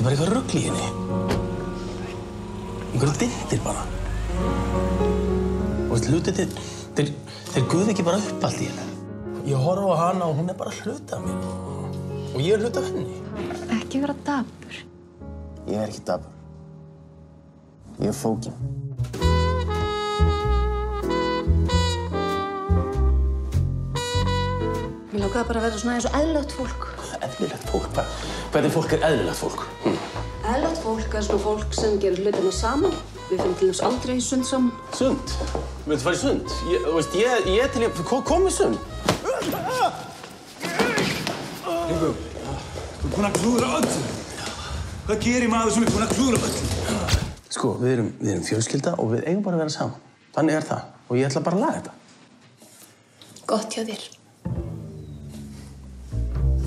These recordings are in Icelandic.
er bara eitthvað rugl í henni. Einhverju dittir bara. Og hluti þeir guða ekki bara upp allt í henni. Ég horfa á hana og hún er bara hluti af mér. Og ég er hluti af henni. Ekki vera dapur. Ég er ekki dapur. Ég er fókin. Mér langaði bara að vera svona eins og eðlilegt fólk. Eðlilegt fólk? Hvernig fólk er eðlilegt fólk? Eðlilegt fólk er svona fólk sem gerir hlutina saman. Við finnum til dæmis aldrei í sund saman. Sund? Viltu fara í sund? Ég er til að koma í sund. Ringo, þú er búinn að klúðra öllu. Hvað gerir maður sem er búinn að klúðra öllu? Sko, við erum fjölskylda og við eigum bara að vera saman. Þannig er það. Og ég ætla bara að laga þetta. Gott hjá þér.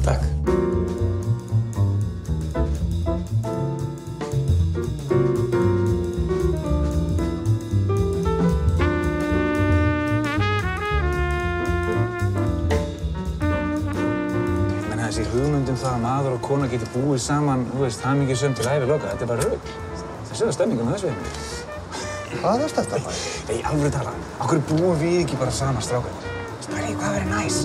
Takk. Þessi hugmynd það að maður og kona geti búið saman, hamingjusöm til æviloka, þetta er bara rugl. Það séu stemmingum á þessu heimili. Hvað er þetta bara? Nei, alveg tala. Af hverju búum við ekki bara saman, strákarnir? Spæri, hvað verður næs?